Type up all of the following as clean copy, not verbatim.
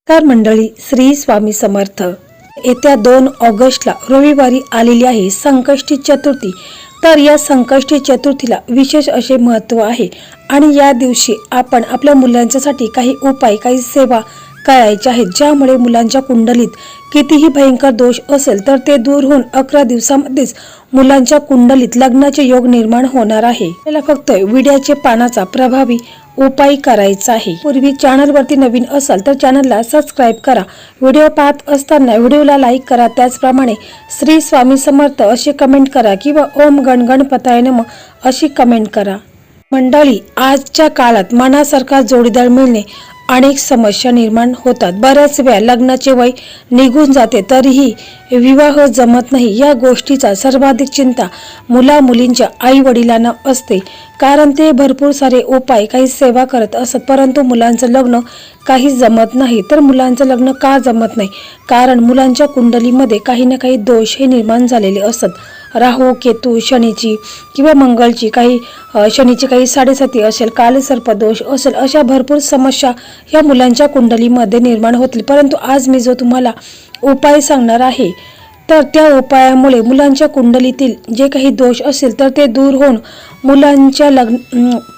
नमस्कार मंडळी, श्री स्वामी समर्थ। येत्या 2 ऑगस्टला रविवारी आलेली आहे संकष्टी चतुर्थी। तर या संकष्टी चतुर्थीला विशेष असे महत्त्व आहे आणि या दिवशी आपण आपल्या मुलांच्यासाठी काही उपाय, काही सेवा करायच्या आहेत, ज्यामुळे मुलांच्या कुंडलीत कितीही भयंकर दोष असेल तर ते दूर होऊन 11 दिवसांमध्येच मुलांच्या कुंडलीत लग्नाचे योग निर्माण होणार आहे। आपल्याला फक्त विड्याचे पानाचा प्रभावी उपाय करायचा आहे। पूर्वी चॅनलवरती नवीन असाल तर चॅनलला सबस्क्राइब करा, व्हिडिओ पाहत असताना व्हिडिओला लाईक करा, त्याचप्रमाणे श्री स्वामी समर्थ अशी कमेंट करा किंवा ओम गण गणपताय नमः अशी कमेंट करा। मंडळी, आजच्या काळात मनासारखा जोडीदार मिळणे अनेक समस्या निर्माण होतात। बऱ्याच वेळा लग्नाचे वय निघून जाते तरीही विवाह जमत नाही। या गोष्टीचा सर्वाधिक चिंता मुला मुलींच्या आई वडिलांना असते, कारण ते भरपूर सारे उपाय, काही सेवा करत असत, परंतु मुलांचं लग्न काही जमत नाही। तर मुलांचं लग्न का जमत नाही? कारण मुलांच्या कुंडलीमध्ये काही ना काही दोष हे निर्माण झालेले असतात। राहू, केतू, शनीची किंवा मंगळची, काही शनीची काही 7.5 असेल, कालसर्प दोष असेल, अशा भरपूर समस्या या मुलांच्या कुंडलीमध्ये निर्माण होतील। परंतु आज मी जो तुम्हाला उपाय सांगणार आहे तर त्या उपायामुळे मुलांच्या कुंडलीतील जे काही दोष असेल तर ते दूर होऊन मुलांच्या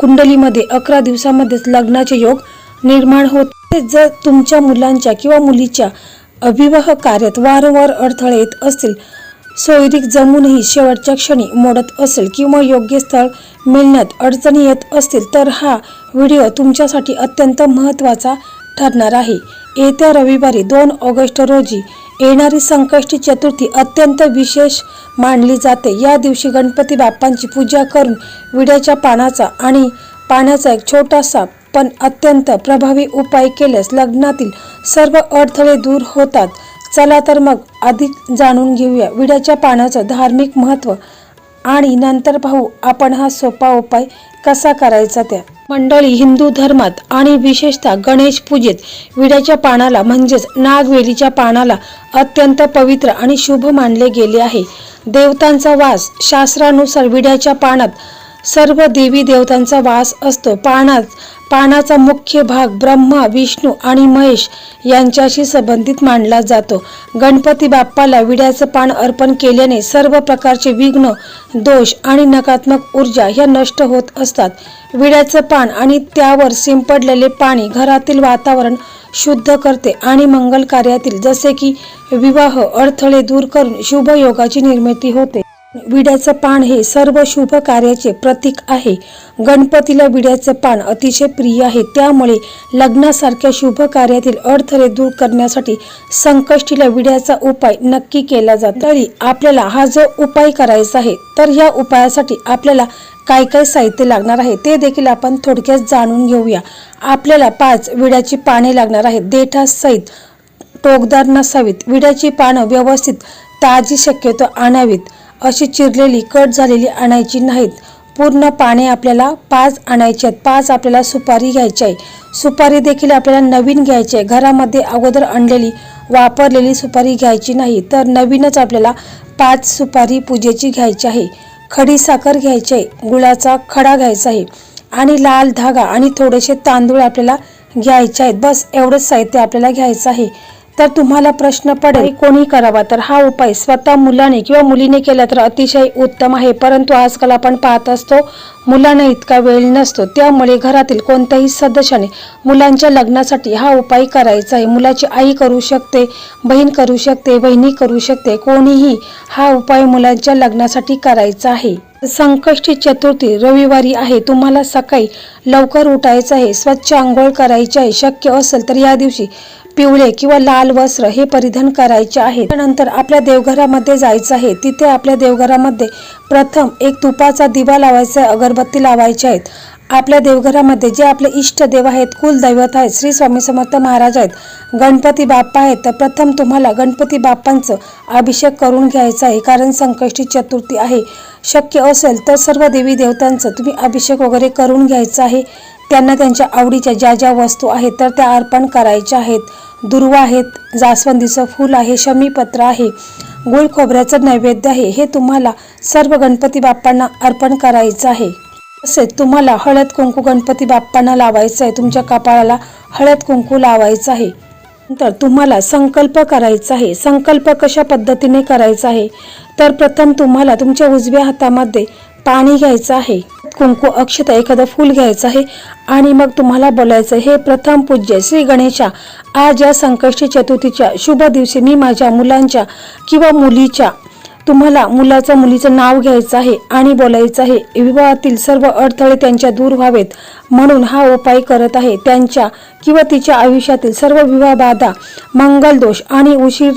कुंडलीमध्ये 11 दिवसांमध्येच लग्नाचे योग निर्माण होते। जर तुमच्या मुलांच्या किंवा मुलीच्या विवाह कार्यात वारंवार अडथळे येत असतील, सोयरीक जमूनही शेवटच्या क्षणी मोडत असेल किंवा योग्य स्थळ मिळण्यात अडचणी येत असतील तर हा व्हिडिओ तुमच्यासाठी अत्यंत महत्त्वाचा ठरणार आहे। येत्या रविवारी 2 ऑगस्ट रोजी येणारी संकष्टी चतुर्थी अत्यंत विशेष मानली जाते। या दिवशी गणपती बाप्पांची पूजा करून विड्याच्या पानाचा आणि पाण्याचा एक छोटासा पण अत्यंत प्रभावी उपाय केल्यास लग्नातील सर्व अडथळे दूर होतात। चला तर मग अधिक जाणून घेऊया विड्याच्या पानाचं धार्मिक महत्त्व आणि नंतर पाहू आपण हा सोपा उपाय कसा करायचा त्या। मंडळी, हिंदू धर्मात आणि विशेषतः गणेश पूजेत विड्याच्या पानाला म्हणजेच नागवेलीच्या पानाला अत्यंत पवित्र आणि शुभ मानले गेले आहे। देवतांचा वास, शास्त्रानुसार विड्याच्या पानात सर्व देवी देवतांचा वास असतो। पानाचा मुख्य भाग ब्रह्मा, विष्णू आणि महेश यांच्याशी संबंधित मानला जातो। गणपती बाप्पाला विड्याचं पान अर्पण केल्याने सर्व प्रकारचे विघ्न, दोष आणि नकारात्मक ऊर्जा ह्या नष्ट होत असतात। विड्याचं पान आणि त्यावर शिंपडलेले पाणी घरातील वातावरण शुद्ध करते आणि मंगल कार्यातील जसे की विवाह अडथळे दूर करून शुभ योगाची निर्मिती होते। विड्याचं पान हे सर्व शुभ कार्याचे प्रतीक आहे। गणपतीला विड्याचं पान अतिशय प्रिय आहे, त्यामुळे लग्नासारख्या शुभ कार्यातील अडथळे दूर करण्यासाठी संकष्टीला विड्याचा उपाय नक्की केला जातो। तरी आपल्याला हा जो उपाय करायचा आहे तर या उपायासाठी आपल्याला काय काय साहित्य लागणार आहे ते देखील आपण थोडक्यात जाणून घेऊया। आपल्याला 5 विड्याची पाने लागणार आहेत, देठासहित, टोकदार नसावीत। विड्याची पानं व्यवस्थित ताजी शक्यतो आणावीत, अशी चिरलेली कट झालेली आणायची नाहीत। पूर्ण पाने आपल्याला 5 आणायची आहेत। 5 आपल्याला सुपारी घ्यायची आहे। सुपारी देखील आपल्याला नवीन घ्यायची आहे, घरामध्ये अगोदर आणलेली वापरलेली सुपारी घ्यायची नाही, तर नवीनच आपल्याला 5 सुपारी पूजेची घ्यायची आहे। खडी साखर घ्यायची आहे, गुळाचा खडा घ्यायचा आहे आणि लाल धागा आणि थोडेसे तांदूळ आपल्याला घ्यायचे आहेत। बस एवढंच साहित्य आपल्याला घ्यायचं आहे। तर तुम्हाला प्रश्न पडेल कोणी करावा, तर हा उपाय स्वतः मुलाने किंवा मुलीने केला तर अतिशय उत्तम आहे, परंतु आजकाल आपण पाहत असतो मुलांना इतका वेळ नसतो, त्यामुळे घरातील कोणत्याही सदस्याने मुलांच्या लग्नासाठी हा उपाय करायचा आहे। मुलाची आई करू शकते, बहीण करू शकते, बहिणी करू शकते, कोणीही हा उपाय मुलांच्या लग्नासाठी करायचा आहे। संकष्टी चतुर्थी रविवारी आहे, तुम्हाला सकाळी लवकर उठायचं आहे, स्वच्छ आंघोळ करायची आहे। शक्य असेल तर या दिवशी पिवळे किंवा लाल वस्त्र हे परिधान करायचे आहे। त्यानंतर आपल्या देवघरामध्ये जायचं आहे। तिथे आपल्या देवघरामध्ये प्रथम एक तुपाचा दिवा लावायचा आहे, अगरबत्ती लावायची आहेत। आपल्या देवघरामध्ये जे आपले इष्ट देव आहेत, कुलदैवत आहेत, श्री स्वामी समर्थ महाराज आहेत, गणपती बाप्पा आहेत, तर प्रथम तुम्हाला गणपती बाप्पांचं अभिषेक करून घ्यायचा आहे, कारण संकष्टी चतुर्थी आहे। शक्य असेल तर सर्व देवी देवतांचं तुम्ही अभिषेक वगैरे करून घ्यायचा आहे। त्यांना त्यांच्या आवडीच्या ज्या ज्या वस्तू आहेत तर त्या अर्पण करायच्या आहेत। दुर्वा आहेत, जास्वंदीचं फूल आहे, शमीपत्र आहे, गुळ खोबऱ्याचं नैवेद्य आहे, हे तुम्हाला सर्व गणपती बाप्पांना अर्पण करायचं आहे। तसेच तुम्हाला हळद कुंकू गणपती बाप्पांना लावायचं आहे, तुमच्या कपाळाला हळद कुंकू लावायचं आहे। तर तुम्हाला संकल्प करायचा आहे. संकल्प कशा पद्धतीने करायचा आहे तर प्रथम तुम्हाला तुमच्या उजव्या हातामध्ये पाणी घ्यायचं आहे, कुंकू अक्षता एखादं फूल घ्यायचं आहे आणि मग तुम्हाला बोलायचं, हे प्रथम पूज्य श्री गणेशा, आज या संकष्टी चतुर्थीच्या शुभ दिवशी मी माझ्या मुलांच्या किंवा मुलीच्या, तुम्हाला मुलाचं मुलीचं नाव घ्यायचं आहे आणि बोलायचं आहे, विवाहातील सर्व अडथळे त्यांच्या दूर व्हावेत म्हणून हा उपाय करत आहे. त्यांच्या किंवा तिच्या आयुष्यातील सर्व विवाह बाधा, मंगल दोष आणि उशीर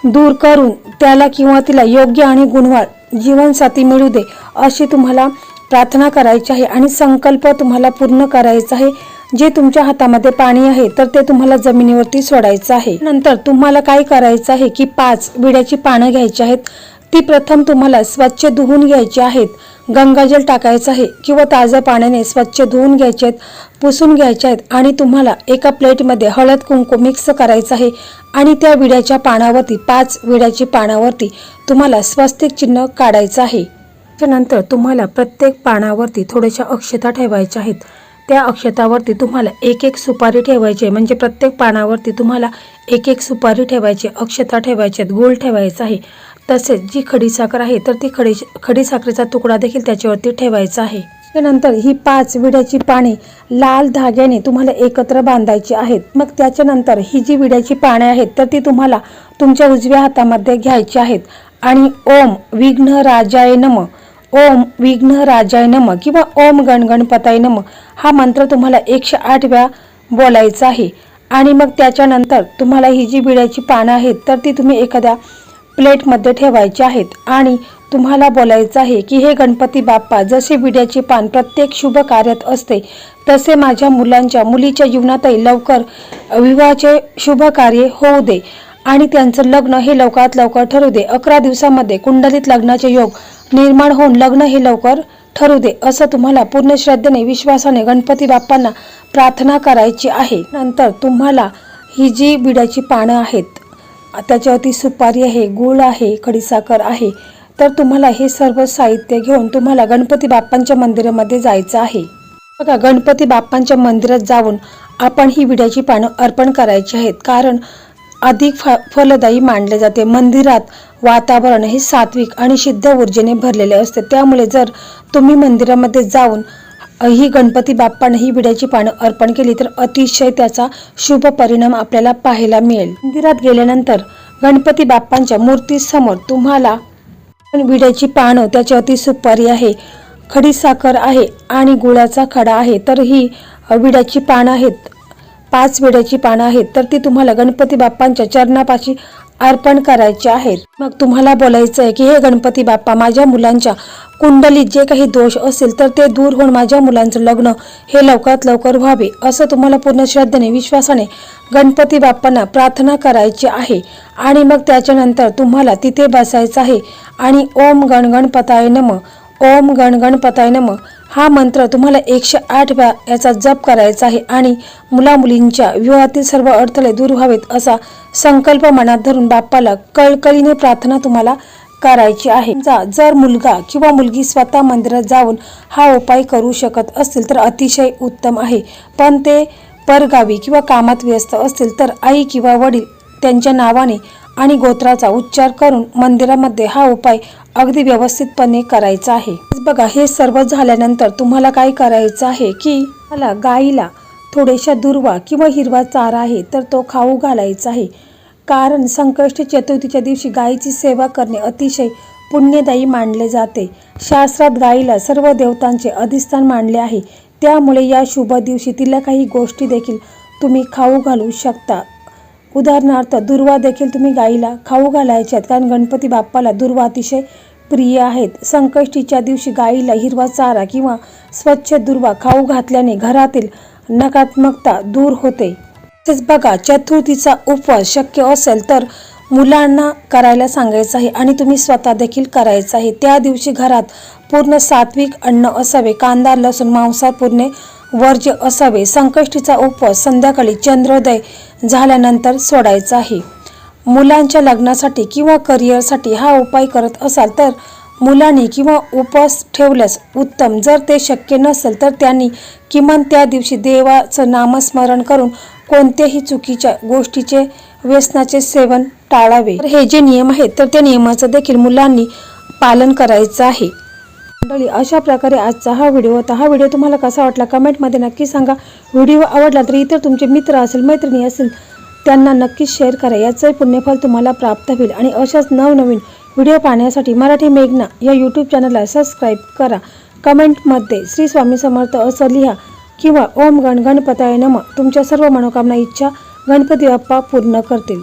दूर करून त्याला किंवा तिला योग्य आणि गुणवान जीवनसाथी मिळू दे अशी तुम्हाला प्रार्थना करायची आहे आणि संकल्प तुम्हाला पूर्ण करायचा आहे. जे तुमच्या हातामध्ये पाणी आहे तर ते तुम्हाला जमिनीवरती सोडायचं आहे. नंतर तुम्हाला काय करायचं आहे की 5 विड्याची पानं घ्यायची आहेत. ती प्रथम तुम्हाला स्वच्छ धुवून घ्यायची आहेत. गंगाजल टाकायचं आहे किंवा ताज्या पाण्याने स्वच्छ धुवून घ्यायचे आहेत, पुसून घ्यायचे आहेत आणि तुम्हाला एका प्लेटमध्ये हळद कुंकू मिक्स करायचं आहे आणि त्या विड्याच्या पानावरती 5 विड्याची पानावरती तुम्हाला स्वस्तिक चिन्ह काढायचं आहे. त्यानंतर तुम्हाला प्रत्येक पानावरती थोड्याशा अक्षता ठेवायच्या आहेत. त्या अक्षतावरती तुम्हाला एक एक सुपारी ठेवायची आहे, म्हणजे प्रत्येक पानावरती तुम्हाला एक एक सुपारी ठेवायची, अक्षता ठेवायची आहेत, गोल ठेवायचा आहे. तसेच जी खडीसाखर आहे तर ती खडीसाखरेचा तुकडा देखील त्याच्यावरती ठेवायचा आहे. त्यानंतर ही 5 विड्याची पाने लाल धाग्याने तुम्हाला एकत्र बांधायची आहेत. मग त्याच्यानंतर ही जी विड्याची पाने आहेत तर ती तुम्हाला तुमच्या उजव्या हातामध्ये घ्यायची आहेत आणि ओम विघ्नराजाय नमः, ओम विघ्नराजाय नमः किंवा ओम गणगणपताय नमः हा मंत्र तुम्हाला 108 वेळा बोलायचा आहे. आणि मग त्याच्यानंतर तुम्हाला ही जी विड्याची पानं आहेत तर ती तुम्ही एखाद्या प्लेटमध्ये ठेवायची आहेत आणि तुम्हाला बोलायचं आहे की हे गणपती बाप्पा, जसे विड्याचे पान प्रत्येक शुभ कार्यात असते तसे माझ्या मुलीच्या जीवनातही लवकर विवाहाचे शुभ कार्य होऊ दे आणि त्यांचं लग्न हे लवकरात लवकर ठरू दे. 11 दिवसामध्ये कुंडलीत लग्नाचे योग निर्माण होऊन लग्न हे लवकर ठरू दे असं तुम्हाला पूर्ण श्रद्धेने विश्वासाने गणपती बाप्पांना प्रार्थना करायची आहे. नंतर तुम्हाला ही जी विड्याची पानं आहेत त्याच्यावरती सुपारी आहे, गूळ आहे, खडीसाखर आहे, तर तुम्हाला हे सर्व साहित्य घेऊन तुम्हाला गणपती बाप्पांच्या मंदिरामध्ये जायचं आहे. बघा, गणपती बाप्पांच्या मंदिरात जाऊन आपण ही विड्याची पानं अर्पण करायची आहेत, कारण अधिक फलदायी मानले जाते. मंदिरात वातावरण हे सात्विक आणि शुद्ध ऊर्जेने भरलेले असते. त्यामुळे जर तुम्ही मंदिरामध्ये जाऊन ही गणपती बाप्पांना ही विड्याची पानं अर्पण केली तर अतिशय त्याचा शुभ परिणाम आपल्याला पाहायला मिळेल. मंदिरात गेल्यानंतर गणपती बाप्पांच्या मूर्तीसमोर तुम्हाला विड्याची पानं, त्याच्यावरती सुपारी आहे, खडीसाखर आहे आणि गुळाचा खडा आहे, तर ही विड्याची पानं आहेत, 5 विड्याची पानं आहेत, तर ती तुम्हाला गणपती बाप्पांच्या चरणापाशी अर्पण करायचे आहेत. मग तुम्हाला बोलायचं आहे की हे गणपती बाप्पा, माझ्या मुलांच्या कुंडलीत जे काही दोष असेल तर ते दूर होऊन माझ्या मुलांचं लग्न हे लवकरात लवकर व्हावे असं तुम्हाला पूर्ण श्रद्धेने विश्वासाने गणपती बाप्पांना प्रार्थना करायची आहे. आणि मग त्याच्यानंतर तुम्हाला तिथे बसायचं आहे आणि ओम गणगणपताय नमः, ओम गणगणपताय नमः हा मंत्र तुम्हाला 108 वेळा याचा जप करायचा आहे आणि मुलामुलींच्या विवाहातील सर्व अडथळे दूर व्हावेत असा संकल्प मनात धरून बाप्पाला कळकळीने प्रार्थना तुम्हाला करायची आहे. जर मुलगा किंवा मुलगी स्वतः मंदिरात जाऊन हा उपाय करू शकत असतील तर अतिशय उत्तम आहे, पण ते परगावी किंवा कामात व्यस्त असतील तर आई किंवा वडील त्यांच्या नावाने आणि गोत्राचा उच्चार करून मंदिरामध्ये हा उपाय अगदी व्यवस्थितपणे करायचा आहे. बघा, हे सर्व झाल्यानंतर तुम्हाला काय करायचं आहे की मला गाईला थोड्याशा दुर्वा किंवा हिरवा चारा आहे तर तो खाऊ घालायचा आहे, कारण संकष्टी चतुर्थीच्या दिवशी गायीची सेवा करणे अतिशय पुण्यदायी मानले जाते. शास्त्रात गायीला सर्व देवतांचे अधिष्ठान मानले आहे, त्यामुळे या शुभ दिवशी तिला काही गोष्टी देखील तुम्ही खाऊ घालू शकता. उदाहरणार्थ दुर्वा देखील तुम्ही गायीला खाऊ घालायचे आहेत, कारण गणपती बाप्पाला दुर्वा अतिशय प्रिय आहेत. संकष्टीच्या दिवशी गायीला हिरवा चारा किंवा स्वच्छ दुर्वा खाऊ घातल्याने घरातील नकारात्मकता दूर होते. तसेच बघा, चतुर्थीचा उपवास शक्य असेल तर मुलांना करायला सांगायचं आहे आणि तुम्ही स्वतः देखील करायचं आहे. त्या दिवशी घरात पूर्ण सात्विक अन्न असावे, कांदा लसूण मांसाहार पूर्ण वर्ज्य असावे. संकष्टीचा उपवास संध्याकाळी चंद्रोदय झाल्यानंतर सोडायचा आहे. मुलांच्या लग्नासाठी किंवा करिअरसाठी हा उपाय करत असाल तर मुलांनी किंवा उपवास ठेवल्यास उत्तम. जर ते शक्य नसेल तर त्यांनी किमान त्या दिवशी देवाचं नामस्मरण करून कोणत्याही चुकीच्या गोष्टीचे व्यसनाचे सेवन टाळावे. तर हे जे नियम आहेत तर त्या नियमाचं देखील मुलांनी पालन करायचं आहे. मंडळी, अशा प्रकारे आजचा हा व्हिडिओ होता. हा व्हिडिओ तुम्हाला कसा वाटला कमेंटमध्ये नक्की सांगा. व्हिडिओ आवडला तर इतर तुमचे मित्र असेल, मैत्रिणी असेल त्यांना नक्कीच शेअर करा. याचं पुण्यफल तुम्हाला प्राप्त होईल. आणि अशाच नवनवीन व्हिडिओ पाहण्यासाठी मराठी मेघना या यूट्यूब चॅनलला सबस्क्राईब करा. कमेंटमध्ये श्री स्वामी समर्थ असं लिहा किंवा ओम गण गणपताय नमः. तुमच्या सर्व मनोकामना इच्छा गणपती बाप्पा पूर्ण करतील.